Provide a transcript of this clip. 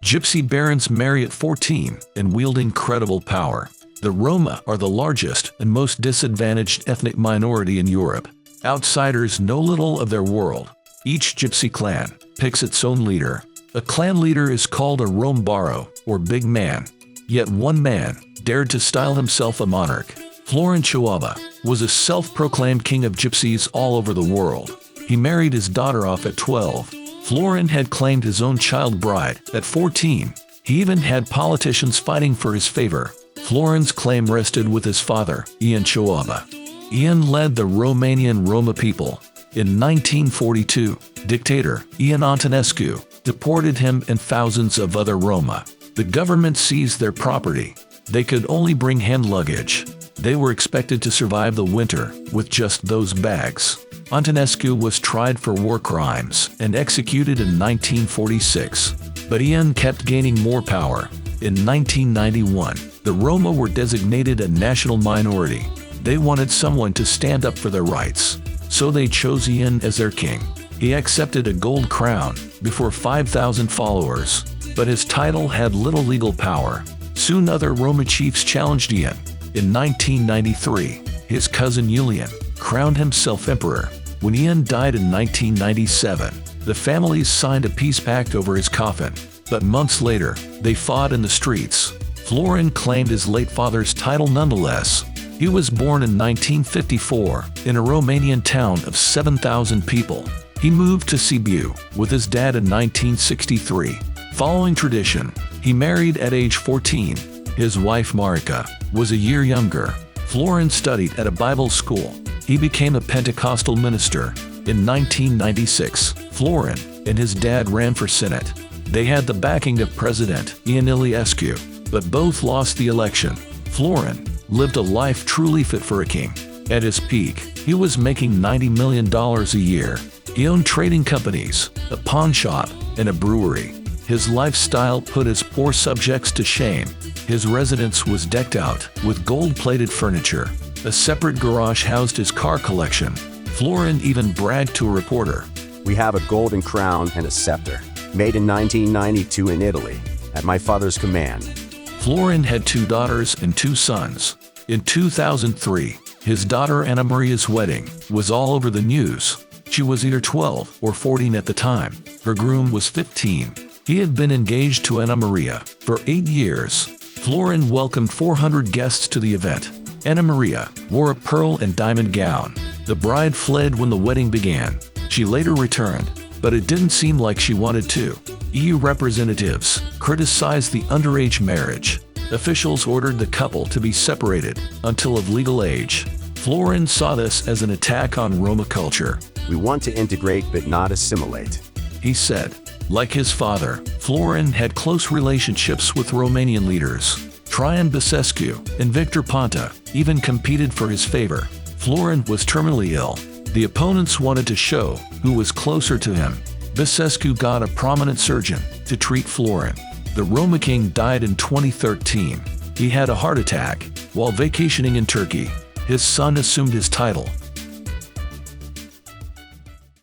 Gypsy barons marry at 14 and wield incredible power. The Roma are the largest and most disadvantaged ethnic minority in Europe. Outsiders know little of their world. Each Gypsy clan picks its own leader. A clan leader is called a Rombaro, or big man. Yet one man dared to style himself a monarch. Florin Chouaba was a self-proclaimed king of gypsies all over the world. He married his daughter off at 12. Florin had claimed his own child bride at 14. He even had politicians fighting for his favor. Florin's claim rested with his father, Ian Chouaba. Ian led the Romanian Roma people. In 1942, dictator Ian Antonescu deported him and thousands of other Roma. The government seized their property. They could only bring hand luggage. They were expected to survive the winter with just those bags. Antonescu was tried for war crimes and executed in 1946. But Ian kept gaining more power. In 1991, the Roma were designated a national minority. They wanted someone to stand up for their rights. So they chose Ian as their king. He accepted a gold crown before 5,000 followers, but his title had little legal power. Soon other Roma chiefs challenged Ian. In 1993, his cousin Julian crowned himself emperor. When Ian died in 1997, the families signed a peace pact over his coffin. But months later, they fought in the streets. Florin claimed his late father's title nonetheless. He was born in 1954 in a Romanian town of 7,000 people. He moved to Sibiu with his dad in 1963. Following tradition, he married at age 14. His wife Marica was a year younger. Florin studied at a Bible school. He became a Pentecostal minister. In 1996, Florin and his dad ran for Senate. They had the backing of President Ion Iliescu, but both lost the election. Florin lived a life truly fit for a king. At his peak, he was making $90 million a year. He owned trading companies, a pawn shop, and a brewery. His lifestyle put his poor subjects to shame. His residence was decked out with gold-plated furniture. A separate garage housed his car collection. Florin even bragged to a reporter, "We have a golden crown and a scepter, made in 1992 in Italy, at my father's command." Florin had 2 daughters and 2 sons. In 2003, his daughter Anna Maria's wedding was all over the news. She was either 12 or 14 at the time. Her groom was 15. He had been engaged to Anna Maria for 8 years. Florin welcomed 400 guests to the event. Anna Maria wore a pearl and diamond gown. The bride fled when the wedding began. She later returned, but it didn't seem like she wanted to. EU representatives criticized the underage marriage. Officials ordered the couple to be separated until of legal age. Florin saw this as an attack on Roma culture. "We want to integrate but not assimilate," he said. Like his father, Florin had close relationships with Romanian leaders. Traian Băsescu and Victor Ponta even competed for his favor. Florin was terminally ill. The opponents wanted to show who was closer to him. Băsescu got a prominent surgeon to treat Florin. The Roma king died in 2013. He had a heart attack while vacationing in Turkey. His son assumed his title.